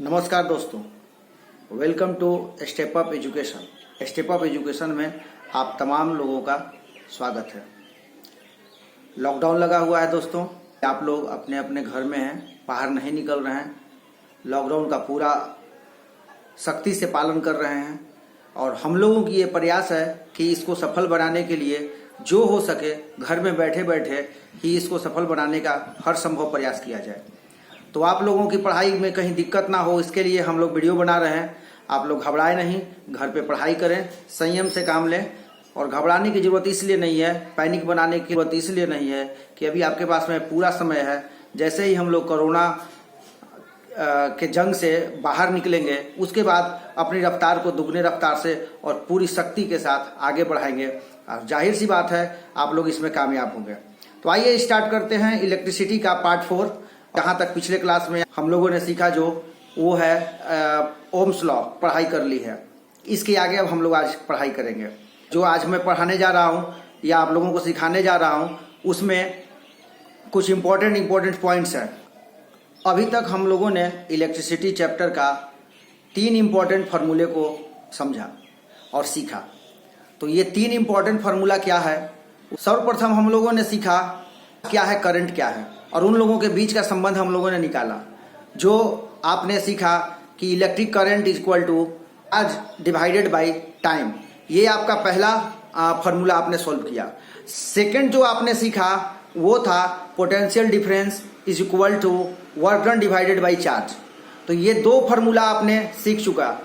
नमस्कार दोस्तों, welcome to Step Up Education. Step Up Education में आप तमाम लोगों का स्वागत है। लॉकडाउन लगा हुआ है दोस्तों, आप लोग अपने अपने घर में हैं, बाहर नहीं निकल रहे हैं। लॉकडाउन का पूरा सख्ती से पालन कर रहे हैं और हम लोगों की ये प्रयास है कि इसको सफल बनाने के लिए जो हो सके घर में बैठे बैठे ही इसको सफल बनाने का हर संभव प्रयास किया जाए। तो आप लोगों की पढ़ाई में कहीं दिक्कत ना हो, इसके लिए हम लोग वीडियो बना रहे हैं। आप लोग घबराए नहीं, घर पे पढ़ाई करें, संयम से काम लें। और घबराने की जरूरत इसलिए नहीं है, पैनिक बनाने की जरूरत इसलिए नहीं है कि अभी आपके पास में पूरा समय है। जैसे ही हम लोग कोरोना के जंग से बाहर निकलेंगे, उसके बाद अपनी रफ्तार को दुगने रफ्तार से और पूरी शक्ति के साथ आगे बढ़ाएंगे। और जाहिर सी बात है आप लोग इसमें कामयाब होंगे। तो आइए स्टार्ट करते हैं इलेक्ट्रिसिटी का पार्ट 4। जहाँ तक पिछले क्लास में हम लोगों ने सीखा जो वो है ओम्स लॉ पढ़ाई कर ली है। इसके आगे अब हम लोग आज पढ़ाई करेंगे। जो आज मैं पढ़ाने जा रहा हूँ या आप लोगों को सिखाने जा रहा हूँ, उसमें कुछ इम्पोर्टेंट पॉइंट्स हैं। अभी तक हम लोगों ने इलेक्ट्रिसिटी चैप्टर का 3 इम्पोर्टेंट फार्मूले को समझा और सीखा। तो ये 3 इम्पोर्टेंट फार्मूला क्या है? सर्वप्रथम हम लोगों ने सीखा क्या है करंट क्या है, और उन लोगों के बीच का संबंध हम लोगों ने निकाला। जो आपने सीखा कि electric current is equal to charge divided by time, ये आपका पहला फार्मूला आपने सॉल्व किया। सेकंड जो आपने सीखा वो था potential difference is equal to work done divided by charge. तो ये 2 फार्मूला आपने सीख चुका।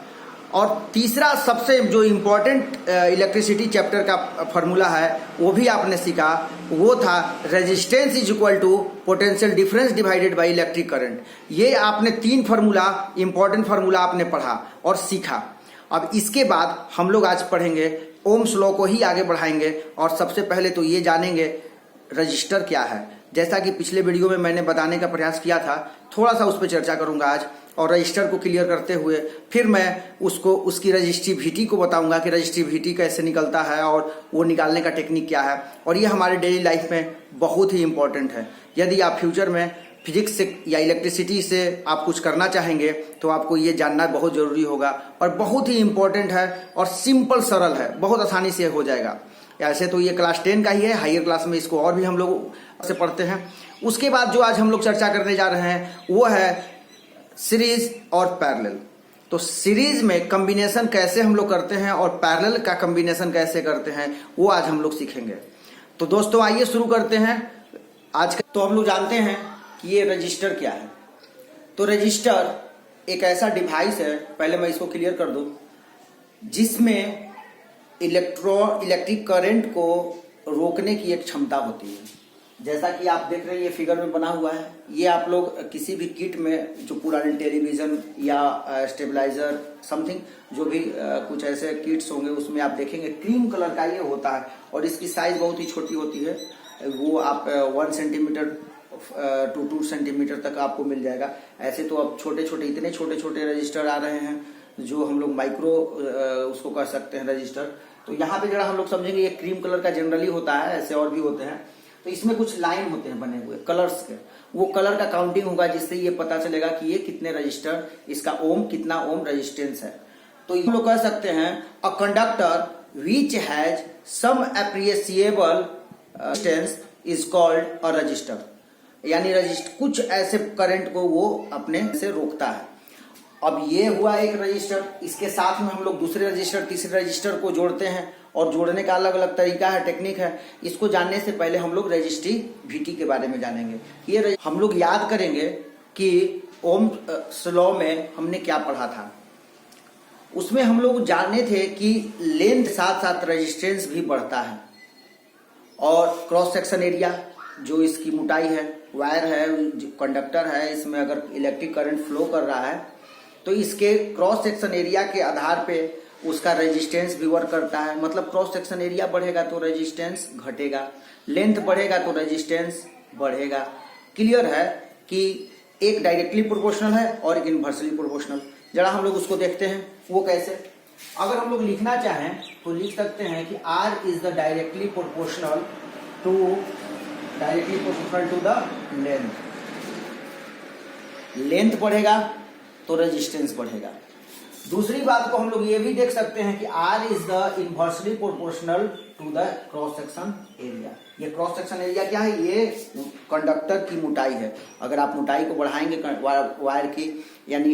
और तीसरा सबसे जो इम्पोर्टेंट इलेक्ट्रिसिटी चैप्टर का फार्मूला है वो भी आपने सीखा, वो था resistance is equal to potential difference divided by electric current. ये आपने 3 फार्मूला इम्पोर्टेंट फार्मूला आपने पढ़ा और सीखा। अब इसके बाद हम लोग आज पढ़ेंगे ओम्स लॉ को ही आगे बढ़ाएंगे। और सबसे पहले तो ये जानेंगे रजिस्टर क्या है। जैसा कि पिछले वीडियो में मैंने बताने का प्रयास किया था, थोड़ा सा उस पर चर्चा करूंगा आज। और रजिस्टर को क्लियर करते हुए फिर मैं उसकी रजिस्टिविटी को बताऊंगा कि रजिस्टिविटी कैसे निकलता है और वो निकालने का टेक्निक क्या है। और ये हमारे डेली लाइफ में बहुत ही इंपॉर्टेंट है। यदि आप फ्यूचर में फिजिक्स से या इलेक्ट्रिसिटी से आप कुछ करना चाहेंगे तो आपको ये जानना बहुत जरूरी होगा। और बहुत ही इंपॉर्टेंट है और सिंपल सरल है, बहुत आसानी से हो जाएगा। ऐसे तो ये क्लास 10 का ही है, हायर क्लास में इसको और भी हम लोग से पढ़ते हैं। उसके बाद जो आज हम लोग चर्चा करने जा रहे हैं वो है सीरीज और पैरेलल। तो सीरीज में कॉम्बिनेशन कैसे हम लोग करते हैं और पैरेलल का कॉम्बिनेशन कैसे करते हैं वो आज हम लोग सीखेंगे। तो दोस्तों आइए शुरू करते हैं आज का। तो हम लोग जानते हैं कि ये रजिस्टर क्या है। तो रजिस्टर एक ऐसा डिवाइस है, पहले मैं इसको क्लियर कर दूं, जिसमें इलेक्ट्रिक करंट को रोकने की एक क्षमता होती है। जैसा कि आप देख रहे हैं ये फिगर में बना हुआ है। ये आप लोग किसी भी किट में जो पुराने टेलीविजन या स्टेबलाइजर समथिंग जो भी कुछ ऐसे किट्स होंगे उसमें आप देखेंगे क्रीम कलर का ये होता है। और इसकी साइज बहुत ही छोटी होती है। वो आप 1 सेंटीमीटर टू 2 सेंटीमीटर तक आपको मिल जाएगा। ऐसे तो अब छोटे छोटे इतने छोटे छोटे रजिस्टर आ रहे हैं जो हम लोग माइक्रो उसको कह सकते हैं रजिस्टर। तो यहाँ पे जरा हम लोग समझेंगे ये क्रीम कलर का जनरली होता है, ऐसे और भी होते हैं। तो इसमें कुछ लाइन होते हैं बने हुए कलर्स के, वो कलर का काउंटिंग होगा जिससे ये पता चलेगा कि ये कितने रजिस्टर, इसका ओम कितना ओम रेजिस्टेंस है। तो हम लोग कह सकते हैं a conductor which has some appreciable resistance is called a resistor. यानी कुछ ऐसे करंट को वो अपने से रोकता है। अब ये हुआ एक रजिस्टर, इसके साथ में हम लोग दूसरे रजिस्टर तीसरे रजिस्टर को जोड़ते हैं। और जोड़ने का अलग अलग तरीका है, टेक्निक है। इसको जानने से पहले हम लोग रेजिस्टिविटी के बारे में जानेंगे। ये हम लोग याद करेंगे कि ओम्स लॉ में हमने क्या पढ़ा था। उसमें हम लोग जानने थे कि लेंथ साथ साथ रेजिस्टेंस भी बढ़ता है। और क्रॉस सेक्शन एरिया जो इसकी मोटाई है, वायर है, कंडक्टर है, इसमें अगर इलेक्ट्रिक करंट फ्लो कर रहा है तो इसके क्रॉस सेक्शन एरिया के आधार पे उसका रेजिस्टेंस भी वर्क करता है। मतलब क्रॉस सेक्शन एरिया बढ़ेगा तो रेजिस्टेंस घटेगा, लेंथ बढ़ेगा तो रेजिस्टेंस बढ़ेगा। क्लियर है कि एक डायरेक्टली प्रोपोर्शनल है और एक इनवर्सली प्रोपोर्शनल। जरा हम लोग उसको देखते हैं वो कैसे। अगर हम लोग लिखना चाहें तो लिख सकते हैं कि R is the directly proportional to the length. Length बढ़ेगा तो रेजिस्टेंस बढ़ेगा। दूसरी बात को हम लोग ये भी देख सकते हैं कि R is the inversely proportional to the cross section area. ये क्रॉस सेक्शन एरिया क्या है? ये कंडक्टर की मोटाई है। अगर आप मोटाई को बढ़ाएंगे वायर की, यानी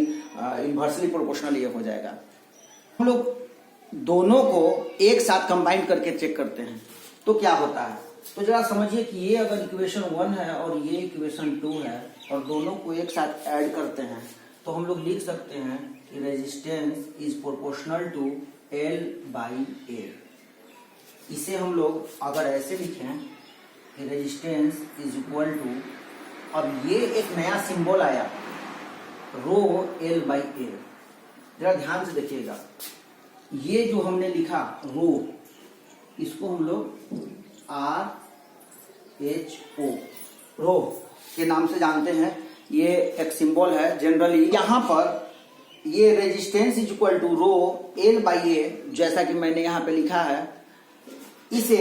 इनवर्सली प्रोपोर्शनल ये हो जाएगा। हम लोग दोनों को एक साथ कंबाइन करके चेक करते हैं तो क्या होता है। तो जरा समझिए कि ये अगर इक्वेशन 1 है और ये इक्वेशन 2 है और दोनों को एक साथ ऐड करते हैं तो हम लोग लिख सकते हैं कि resistance is proportional to L/A। इसे हम लोग अगर ऐसे लिखें कि रेजिस्टेंस इज इक्वल टू, अब ये एक नया सिंबल आया रो L/A। जरा ध्यान से देखिएगा, ये जो हमने लिखा रो, इसको हम लोग RHO रो के नाम से जानते हैं। ये एक सिंबल है जनरली। यहाँ पर ये resistance is equal to rho L/A, जैसा कि मैंने यहाँ पे लिखा है। इसे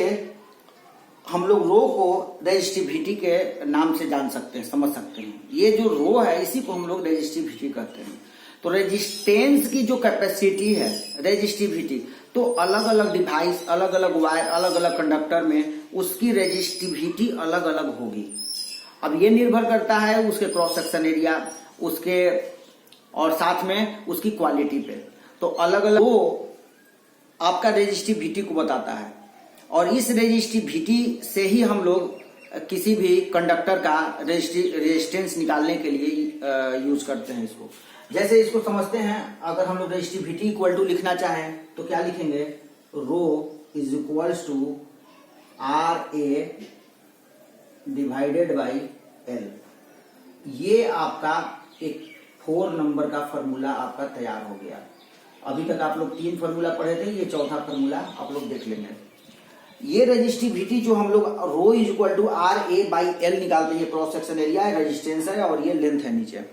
हम लोग रो को रेजिस्टिविटी के नाम से जान सकते हैं, समझ सकते हैं। ये जो रो है इसी को हम लोग रेजिस्टिविटी कहते हैं। तो रेजिस्टेंस की जो कैपेसिटी है, रेजिस्टिविटी, तो अलग अलग डिवाइस, अलग अलग वायर, अलग अलग कंडक्टर में उसकी रेजिस्टिविटी अलग अलग होगी। अब ये निर्भर करता है उसके क्रॉस सेक्शन एरिया, उसके और साथ में उसकी क्वालिटी पे। तो अलग अलग वो आपका रेजिस्टिविटी को बताता है और इस रेजिस्टिविटी से ही हम लोग किसी भी कंडक्टर का रेजिस्टेंस निकालने के लिए यूज करते हैं इसको। जैसे इसको समझते हैं, अगर हम लोग रेजिस्टिविटी इक्वल टू लिखना चाहें तो क्या लिखेंगे? Rho is equals to RA divided by L। ये आपका एक 4 नंबर का फॉर्मूला आपका तैयार हो गया। अभी तक आप लोग 3 फॉर्मूला पढ़े थे, ये चौथा फॉर्मूला आप लोग देख लेंगे। ये रेजिस्टिविटी जो हम लोग रो इज इक्वल टू RA/L निकालते हैं, ये क्रॉस सेक्शन एरिया है, रेजिस्टेंस है और ये लेंथ है नीचे।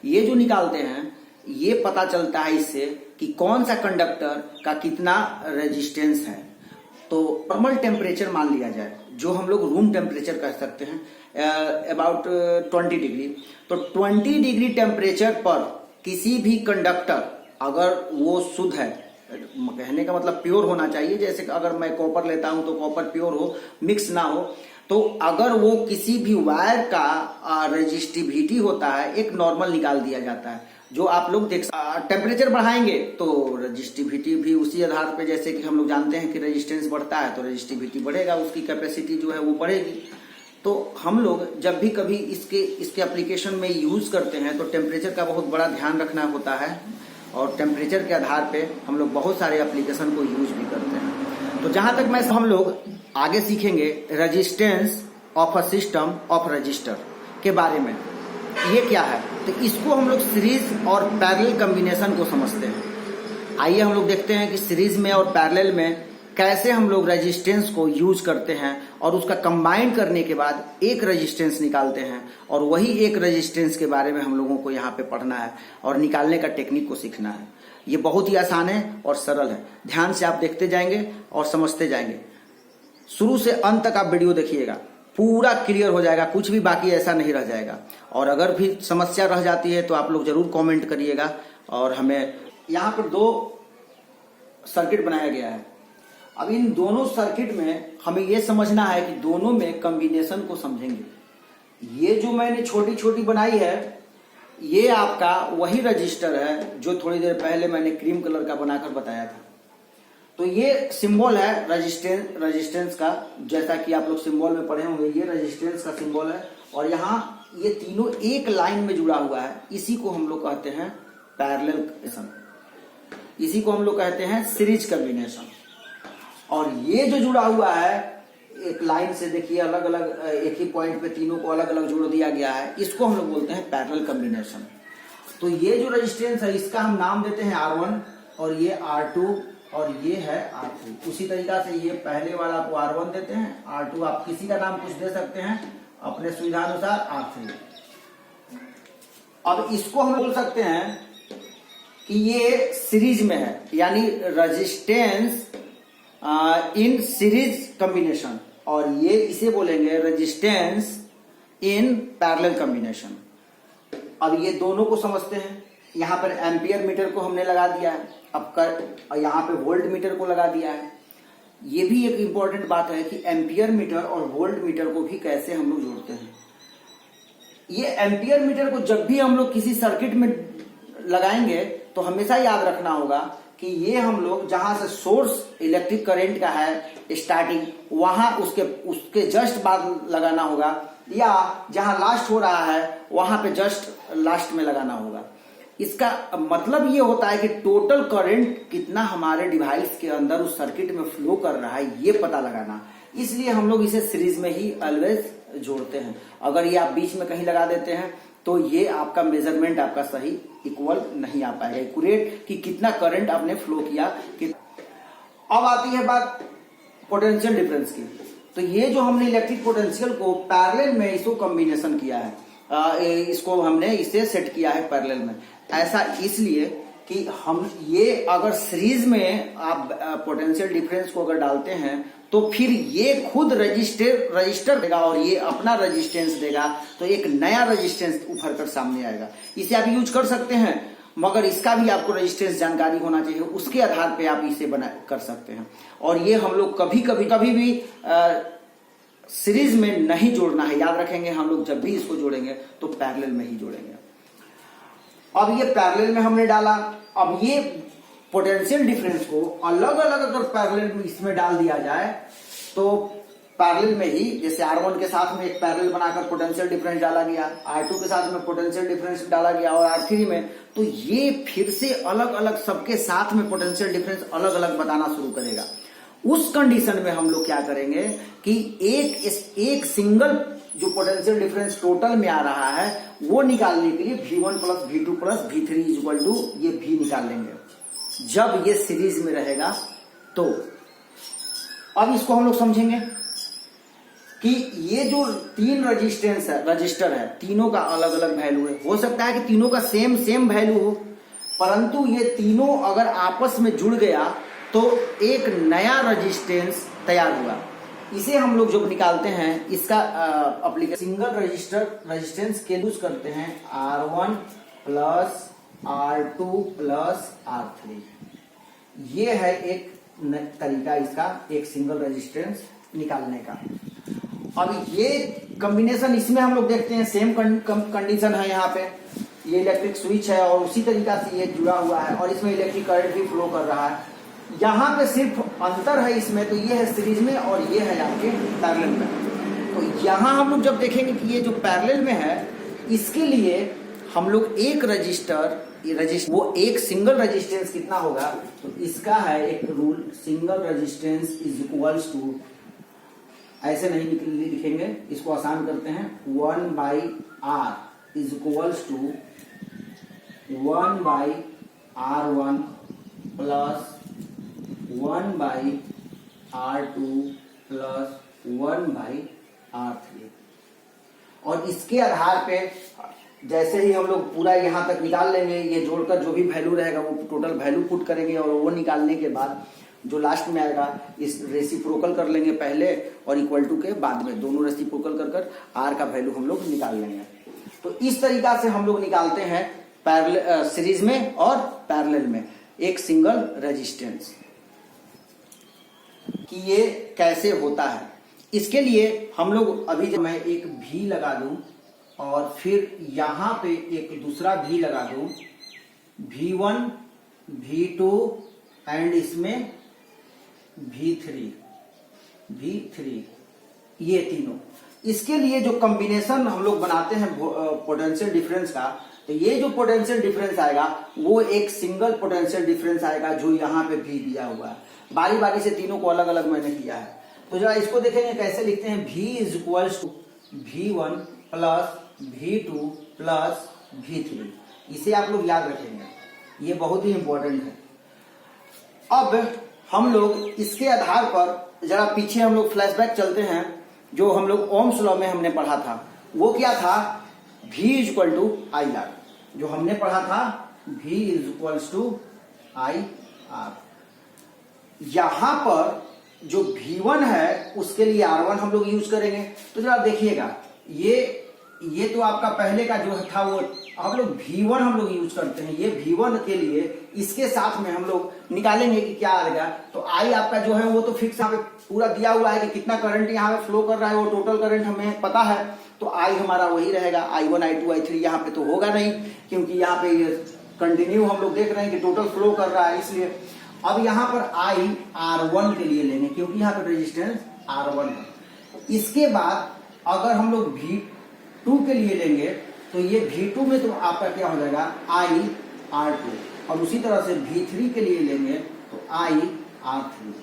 ये जो निकालते हैं ये पता चलता है इससे कि कौन सा कंडक्टर का कितना रेजिस्टेंस है। तो नॉर्मल टेम्परेचर मान लिया जाए, जो हम लोग रूम टेम्परेचर कह सकते हैं, अबाउट 20 डिग्री। तो 20 डिग्री टेम्परेचर पर किसी भी कंडक्टर, अगर वो शुद्ध है, कहने का मतलब प्योर होना चाहिए, जैसे अगर मैं कॉपर लेता हूं तो कॉपर प्योर हो, मिक्स ना हो, तो अगर वो किसी भी वायर का रेजिस्टिविटी होता है, एक नॉर्मल निकाल दिया जाता है। जो आप लोग देख, टेम्परेचर बढ़ाएंगे तो रेजिस्टिविटी भी उसी आधार पे, जैसे कि हम लोग जानते हैं कि रेजिस्टेंस बढ़ता है तो रेजिस्टिविटी बढ़ेगा, उसकी कैपेसिटी जो है वो बढ़ेगी। तो हम लोग जब भी कभी इसके एप्लीकेशन में यूज करते हैं तो टेम्परेचर का बहुत बड़ा ध्यान रखना होता है और टेम्परेचर के आधार पे हम लोग बहुत सारे एप्लीकेशन को यूज भी करते हैं। तो जहां तक हम लोग आगे सीखेंगे resistance of a system of register के बारे में। ये क्या है? तो इसको हम लोग सीरीज और पैरेलल कॉम्बिनेशन को समझते हैं। आइए हम लोग देखते हैं कि सीरीज में और पैरेलल में कैसे हम लोग रेजिस्टेंस को यूज करते हैं और उसका कंबाइन करने के बाद एक रेजिस्टेंस निकालते हैं, और वही एक रेजिस्टेंस के बारे में हम लोगों को यहाँ पे पढ़ना है और निकालने का टेक्निक को सीखना है। ये बहुत ही आसान है और सरल है। ध्यान से आप देखते जाएंगे और समझते जाएंगे। शुरू से अंत तक आप वीडियो देखिएगा, पूरा क्लियर हो जाएगा, कुछ भी बाकी ऐसा नहीं रह जाएगा। और अगर भी समस्या रह जाती है तो आप लोग जरूर कमेंट करिएगा। और हमें यहाँ पर 2 सर्किट बनाया गया है। अब इन दोनों सर्किट में हमें यह समझना है कि दोनों में कॉम्बिनेशन को समझेंगे। ये जो मैंने छोटी छोटी बनाई है, ये आपका वही रजिस्टर है जो थोड़ी देर पहले मैंने क्रीम कलर का बनाकर बताया था। तो ये सिंबल है रेजिस्टेंस का, जैसा कि आप लोग सिंबल में पढ़े होंगे, ये रेजिस्टेंस का सिंबल है। और यहाँ ये तीनों एक लाइन में जुड़ा हुआ है, इसी को हम लोग कहते हैं पैरेलल कॉम्बिनेशन, इसी को हम लोग कहते हैं सीरीज कॉम्बिनेशन। और ये जो जुड़ा हुआ है एक लाइन से, देखिए अलग अलग एक ही पॉइंट पे तीनों को अलग अलग जोड़ दिया गया है, इसको हम लोग बोलते हैं पैरेलल कॉम्बिनेशन। तो ये जो रेजिस्टेंस है इसका हम नाम देते हैं R1 और ये R2 और ये है R3। उसी तरीका से ये पहले वाला को R1 देते हैं, R2 आप किसी का नाम कुछ दे सकते हैं अपने सुविधा अनुसार, R3। अब इसको हम बोल सकते हैं कि ये सीरीज में है, यानी रेजिस्टेंस इन सीरीज कॉम्बिनेशन, और ये इसे बोलेंगे रेजिस्टेंस इन पैरेलल कॉम्बिनेशन। अब ये दोनों को समझते हैं। यहाँ पर एम्पियर मीटर को हमने लगा दिया है, अब यहाँ पे वोल्ट मीटर को लगा दिया है। ये भी एक इंपॉर्टेंट बात है कि एम्पियर मीटर और वोल्ट मीटर को भी कैसे हम लोग जोड़ते हैं। ये एम्पियर मीटर को जब भी हम लोग किसी सर्किट में लगाएंगे तो हमेशा याद रखना होगा कि ये हम लोग जहां से सोर्स इलेक्ट्रिक करंट का है स्टार्टिंग, वहां उसके जस्ट बाद लगाना होगा, या जहां लास्ट हो रहा है वहां पे जस्ट लास्ट में लगाना होगा। इसका मतलब ये होता है कि टोटल करंट कितना हमारे डिवाइस के अंदर उस सर्किट में फ्लो कर रहा है ये पता लगाना। इसलिए हम लोग इसे सीरीज में ही ऑलवेज जोड़ते हैं। अगर ये आप बीच में कहीं लगा देते हैं तो ये आपका मेजरमेंट आपका सही इक्वल नहीं आ पाएगा, एक्यूरेट कि कितना करंट आपने फ्लो किया। अब आती है बात पोटेंशियल डिफरेंस की। तो ये जो हमने इलेक्ट्रिक पोटेंशियल को पैरेलल में इसको कॉम्बिनेशन किया है, इसको हमने इसे सेट किया है पैरेलल में। ऐसा इसलिए कि हम ये अगर सीरीज में आप पोटेंशियल डिफरेंस को अगर डालते हैं तो फिर ये खुद रजिस्टर देगा और ये अपना रेजिस्टेंस देगा, तो एक नया रेजिस्टेंस उभर कर सामने आएगा। इसे आप यूज कर सकते हैं, मगर इसका भी आपको रेजिस्टेंस जानकारी होना चाहिए, उसके आधार पे आप इसे बना कर सकते हैं। और ये हम लोग कभी भी सीरीज में नहीं जोड़ना है, याद रखेंगे। हम लोग जब भी इसको जोड़ेंगे तो पैरेलल में ही जोड़ेंगे। अब ये पैरेलल में हमने डाला, अब ये पोटेंशियल डिफरेंस को अलग अलग अगर पैरेलल में इसमें डाल दिया जाए तो पैरेलल में ही, जैसे R1 के साथ में एक पैरेलल बनाकर पोटेंशियल डिफरेंस डाला गया, R2 के साथ में पोटेंशियल डिफरेंस डाला गया और R3 में, तो ये फिर से अलग अलग सबके साथ में पोटेंशियल डिफरेंस अलग अलग बताना शुरू करेगा। उस कंडीशन में हम लोग क्या करेंगे कि एक सिंगल जो पोटेंशियल डिफरेंस टोटल में आ रहा है वो निकालने के लिए V1 plus V2 plus V3 equal to ये V निकाल लेंगे जब ये सीरीज में रहेगा। तो अब इसको हम लोग समझेंगे कि ये जो तीन रजिस्टर है तीनों का अलग अलग वैल्यू है। हो सकता है कि तीनों का सेम वैल्यू हो, परंतु ये तीनों अगर आपस में जुड़ गया तो एक नया रेजिस्टेंस तैयार हुआ। इसे हम लोग जब निकालते हैं इसका एप्लीकेशन सिंगल रेजिस्टेंस के यूज करते हैं R1 plus R2 plus R3। ये है एक तरीका इसका एक सिंगल रेजिस्टेंस निकालने का। अब ये कॉम्बिनेशन इसमें हम लोग देखते हैं सेम कंडीशन है। यहाँ पे ये इलेक्ट्रिक स्विच है और उसी तरीका से ये जुड़ा हुआ है और इसमें इलेक्ट्रिक करंट भी फ्लो कर रहा है। यहाँ पे सिर्फ अंतर है इसमें, तो ये है सीरीज में और ये है आपके पैरेलल में। तो यहाँ हम लोग जब देखेंगे कि ये जो पैरेलल में है इसके लिए हम लोग एक रजिस्टर वो एक सिंगल रेजिस्टेंस कितना होगा, तो इसका है एक rule, single resistance is equals to, ऐसे नहीं लिखेंगे, इसको आसान करते हैं, 1/R is equals to 1/R1 plus 1/R2 plus 1/R3। और इसके आधार पे जैसे ही हम लोग पूरा यहाँ तक निकाल लेंगे, ये जोड़कर जो भी वैल्यू रहेगा वो टोटल वैल्यू पुट करेंगे और वो निकालने के बाद जो लास्ट में आएगा इस रेसिप्रोकल कर लेंगे पहले और इक्वल टू के बाद में, दोनों रेसिप्रोकल कर कर आर का वैल्यू हम लोग निकाल लेंगे। तो इस तरीका से हम लोग निकालते हैं पैरेलल सीरीज में और पैरेलल में एक सिंगल रेजिस्टेंस कि ये कैसे होता है। इसके लिए हम लोग अभी जब मैं एक भी लगा दूं और फिर यहां पे एक दूसरा भी लगा दूं, V1 V2 एंड इसमें V3 ये तीनों, इसके लिए जो कॉम्बिनेशन हम लोग बनाते हैं पोटेंशियल डिफरेंस का, तो ये जो पोटेंशियल डिफरेंस आएगा वो एक सिंगल पोटेंशियल डिफरेंस आएगा जो यहाँ पे भी दिया हुआ है। बारी बारी से तीनों को अलग अलग मैंने किया है। तो जरा इसको देखेंगे कैसे लिखते हैं, V is equals to V1 plus V2 plus V3। इसे आप लोग याद रखेंगे, ये बहुत ही इंपॉर्टेंट है। अब हम लोग इसके आधार पर जरा पीछे हम लोग फ्लैशबैक चलते हैं, जो हम लोग ओम्स लॉ में हमने पढ़ा था वो क्या था, V is equal to I R. जो हमने पढ़ा था V is equals to I R. यहां पर जो V1 है उसके लिए R1 हम लोग यूज करेंगे। तो जरा देखिएगा, ये तो आपका पहले का जो था वो हम लोग V1 हम लोग यूज करते हैं। ये V1 के लिए इसके साथ में हम लोग निकालेंगे कि क्या आएगा। तो I आपका जो है वो तो फिक्स यहाँ पे पूरा दिया हुआ है कि कितना करंट यहाँ पे फ्लो कर रहा है, वो टोटल करंट हमें पता है। तो I हमारा वही रहेगा, I1 I2 I3। यहाँ पे तो होगा नहीं क्योंकि यहाँ पे ये कंटिन्यू हम लोग देख रहे हैं कि टोटल फ्लो कर रहा है, इसलिए। अब यहाँ पर I R1 के लिए लेंगे क्योंकि यहाँ पे रेजिस्टेंस R1 है। इसके बाद अगर हम लोग V2 के लिए लेंगे तो ये V2 में तो आपका क्या हो जाएगा I R2, और उसी तरह से V3 के लिए लेंगे तो I R3।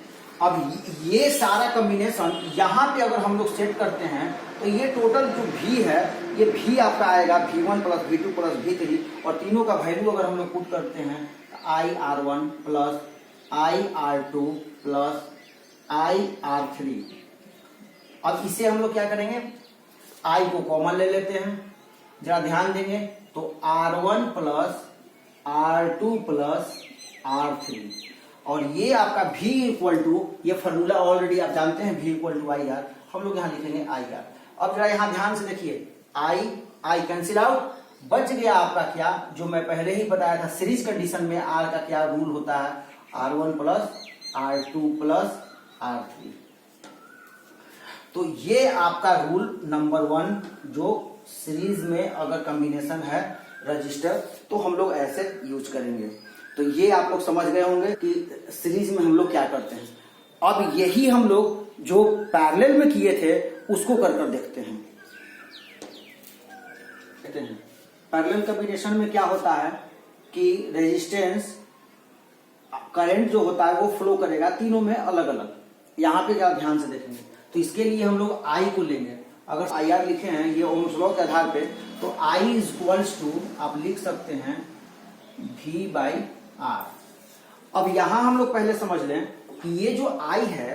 अब ये सारा कॉम्बिनेशन यहाँ पे अगर हम लोग सेट करते हैं तो ये टोटल जो V है, ये V आपका आएगा V1 plus V2 plus V3, और तीनों का वैल्यू अगर हम लोग पुट करते हैं I R1 plus I R2 plus I R3। अब इसे हम लोग क्या करेंगे, I को कॉमन ले लेते हैं, जरा ध्यान देंगे तो R1 plus R2 plus R3, और ये आपका V इक्वल टू, ये फॉर्मूला ऑलरेडी आप जानते हैं, V equal to I R, हम लोग यहाँ लिखेंगे आई आर। अब जरा यहाँ ध्यान से देखिए, आई कैंसिल आउट, बच गया आपका क्या, जो मैं पहले ही बताया था सीरीज कंडीशन में आर का क्या रूल होता है, R1 plus R2 plus R3। तो ये आपका रूल नंबर 1, जो सीरीज में अगर कॉम्बिनेशन है रजिस्टर तो हम लोग ऐसे यूज करेंगे। तो ये आप लोग समझ गए होंगे कि सीरीज में हम लोग क्या करते हैं। अब यही हम लोग जो पैरेलल में किए थे उसको कर देखते हैं। पैरेलल कॉम्बिनेशन में क्या होता है कि रेजिस्टेंस करंट जो होता है वो फ्लो करेगा तीनों में अलग अलग। यहाँ पे क्या ध्यान से देखेंगे तो इसके लिए हम लोग आई को लेंगे। अगर आई आर लिखे हैं ये ओम्स लॉ के आधार पे, तो आई इज इक्वल्स टू आप लिख सकते हैं V बाई आर। अब यहां हम लोग पहले समझ लें कि ये जो आई है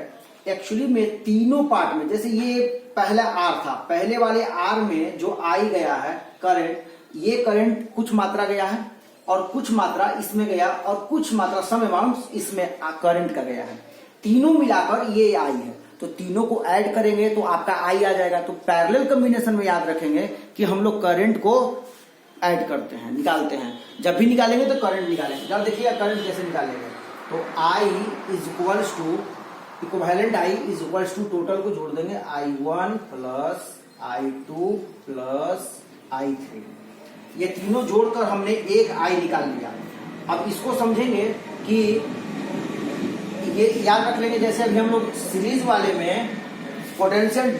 एक्चुअली में तीनों पार्ट में, जैसे ये पहला आर था, पहले वाले आर में जो आई गया है करंट, ये करंट कुछ मात्रा गया है और कुछ मात्रा इसमें गया और कुछ मात्रा सम अमाउंट इसमें करंट का गया है, तीनों मिलाकर ये आई है। तो तीनों को ऐड करेंगे तो आपका आई आ जाएगा। तो पैरेलल कॉम्बिनेशन में याद रखेंगे कि हम लोग करंट को ऐड करते हैं, निकालते हैं। जब भी निकालेंगे तो करंट निकालेंगे। जब देखिएगा करंट कैसे निकालेंगे, तो I is equals to equivalent I is equals to, total को जोड़ देंगे I1 plus I2 plus I3। ये तीनों जोड़कर हमने एक आई निकाल लिया। अब इसको समझेंगे कि ये याद रख लेंगे, जैसे अभी हम लोग सीरीज वाले में पोटेंशियल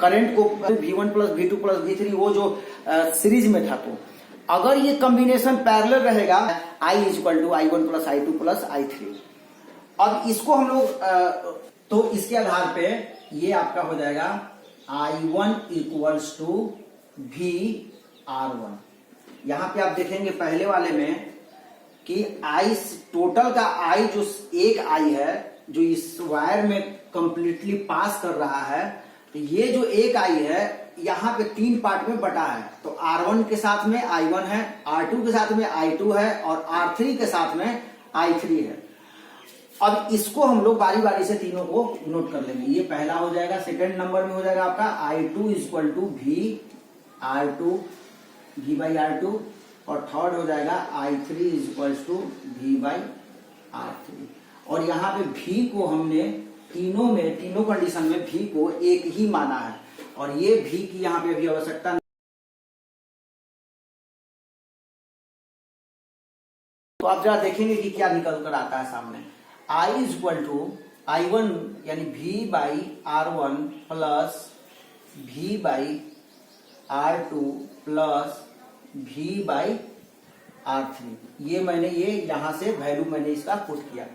करंट को V1 plus V2 plus V3 वो जो सीरीज में था, तो अगर ये कॉम्बिनेशन पैरेलल रहेगा I is equal to I1 plus I2 plus I3। अब इसको हम लोग तो इसके आधार पे ये आपका हो जाएगा I1 equals to V R1। यहां पे आप देखेंगे पहले वाले में कि आई टोटल का आई जो एक आई है जो इस वायर में कंप्लीटली पास कर रहा है, तो ये जो एक आई है यहाँ पे तीन पार्ट में बटा है। तो R1 के साथ में I1 है, R2 के साथ में I2 है और R3 के साथ में I3 है। अब इसको हम लोग बारी बारी से तीनों को नोट कर लेंगे। ये पहला हो जाएगा, सेकंड नंबर में हो जाएगा आपका I2 equal to V R2 V by R2, और थर्ड हो जाएगा I3 equals to V by R3। और यहाँ पे V को हमने तीनों कंडीशन में V को एक ही माना है, और ये V की यहाँ पे अभी आवश्यकता नहीं। तो आप जरा देखेंगे कि क्या निकल कर आता है सामने। I इक्वल टू I1 यानी V by R1 plus V by R2 plus V by R3। ये मैंने ये यहां से वैल्यू मैंने इसका पुट किया।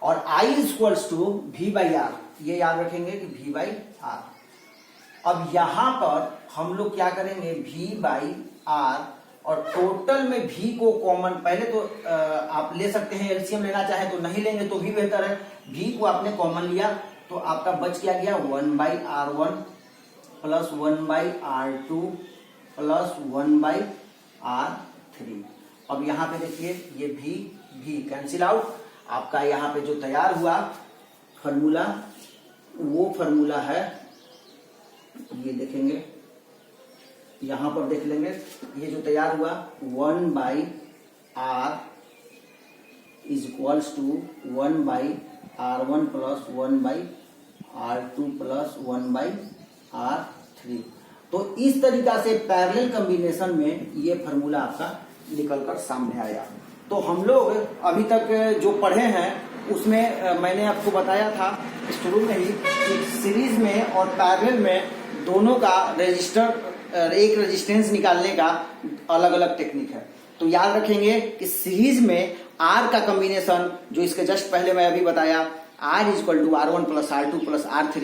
और I equals to V by R, ये याद रखेंगे कि V बाई R। अब यहां पर हम लोग क्या करेंगे, V बाई R, और टोटल में V को कॉमन, पहले तो आप ले सकते हैं, एलसीएम लेना चाहे तो नहीं लेंगे तो भी बेहतर है। V को आपने कॉमन लिया तो आपका बच क्या गया 1 by R1 plus 1 by R2 plus 1 by R3। अब यहाँ पे देखिए ये V कैंसिल आउट, आपका यहाँ पे जो तैयार हुआ फॉर्मूला वो फॉर्मूला है, ये देखेंगे यहां पर देख लेंगे ये जो तैयार हुआ 1/r is equals to 1/r1 plus 1/r2 plus 1/r3। तो इस तरीका से पैरेलल कॉम्बिनेशन में ये फॉर्मूला आपका निकलकर सामने आया। तो हम लोग अभी तक जो पढ़े हैं उसमें मैंने आपको बताया था शुरू में ही कि सीरीज में और पैरेलल में दोनों का एक रेजिस्टेंस निकालने का अलग अलग टेक्निक है। तो याद रखेंगे कि सीरीज में आर का कॉम्बिनेशन जो इसके जस्ट पहले मैं अभी बताया R is equal to R1 plus R2 plus R3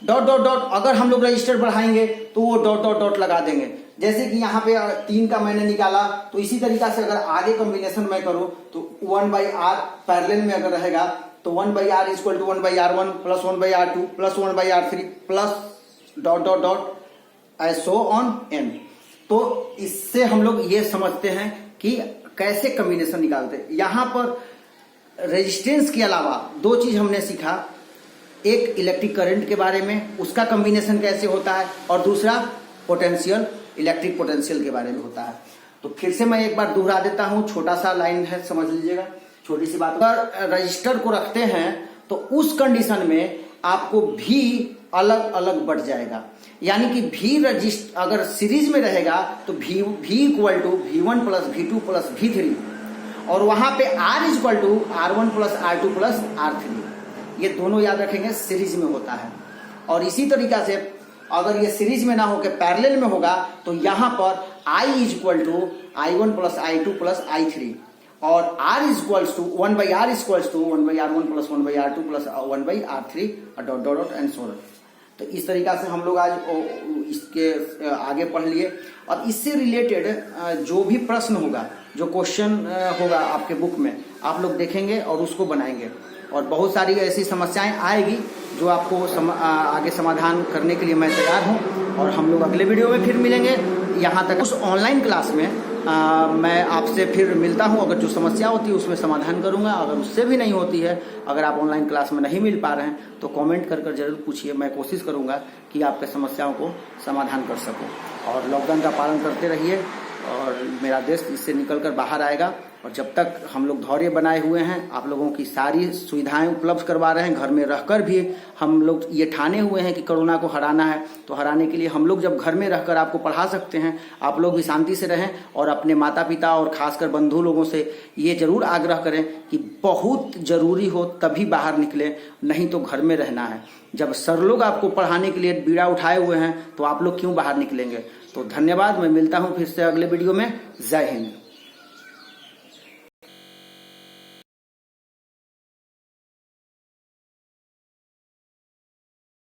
dot dot dot. अगर हम लोग रजिस्टर बढ़ाएंगे तो वो डॉट डॉट डॉट लगा देंगे। जैसे कि यहाँ पे 3 का मैंने निकाला, तो इसी तरीका से अगर आगे कॉम्बिनेशन मैं करूं तो 1/r पैरेलल में अगर रहेगा तो 1/r is equal to 1/r1 plus 1/r2 plus 1/r3 plus dot dot dot so on n. तो इससे हम लोग ये समझते हैं कि कैसे कॉम्बिनेशन निकालते हैं। यहां पर रेजिस्टेंस के अलावा 2 चीज हमने सीखा, एक इलेक्ट्रिक करंट के बारे में, उसका कॉम्बिनेशन कैसे होता है, और दूसरा पोटेंशियल, इलेक्ट्रिक पोटेंशियल के बारे में होता है। तो फिर से मैं एक बार दोहरा देता हूं, छोटा सा लाइन है, समझ लीजिएगा, छोटी सी बात। अगर रजिस्टर को रखते हैं तो उस कंडीशन में आपको भी अलग अलग बढ़ जाएगा, यानी कि भी रजिस्टर अगर सीरीज में रहेगा तो भी equal to V1 plus V2 plus V3, और वहां पे R is equal to R1 plus R2 plus R3। ये दोनों याद रखेंगे सीरीज में होता है। और इसी तरीका से अगर ये सीरीज में ना होकर पैरेलल में होगा तो यहां पर I is equal to I1 plus I2 plus I3, और R is equals to 1/r is equals to 1/r1 plus 1/r2 plus 1/r3 dot dot and एंड सो। तो इस तरीका से हम लोग आज इसके आगे पढ़ लिए। और इससे रिलेटेड जो भी प्रश्न होगा, जो क्वेश्चन होगा आपके बुक में, आप लोग देखेंगे और उसको बनाएंगे। और बहुत सारी ऐसी समस्याएं आएगी जो आपको आगे समाधान करने के लिए मैं तैयार हूं। और हम लोग अगले वीडियो में फिर मिलेंगे। यहाँ तक उस ऑनलाइन क्लास में मैं आपसे फिर मिलता हूं। अगर जो समस्या होती है उसमें समाधान करूंगा, अगर उससे भी नहीं होती है, अगर आप ऑनलाइन क्लास में नहीं मिल पा रहे हैं तो कमेंट कर जरूर पूछिए। मैं कोशिश करूंगा कि आपके समस्याओं को समाधान कर सकूं। और लॉकडाउन का पालन करते रहिए और मेरा देश इससे निकलकर बाहर आएगा। और जब तक हम लोग धैर्य बनाए हुए हैं, आप लोगों की सारी सुविधाएं उपलब्ध करवा रहे हैं, घर में रहकर भी हम लोग ये ठाने हुए हैं कि कोरोना को हराना है। तो हराने के लिए हम लोग जब घर में रहकर आपको पढ़ा सकते हैं, आप लोग भी शांति से रहें। और अपने माता पिता और खासकर बंधु लोगों से ये जरूर आग्रह करें कि बहुत जरूरी हो तभी बाहर निकलें, नहीं तो घर में रहना है। जब सर लोग आपको पढ़ाने के लिए बीड़ा उठाए हुए हैं तो आप लोग क्यों बाहर निकलेंगे। तो धन्यवाद, मैं मिलता हूं फिर से अगले वीडियो में। जय हिंद।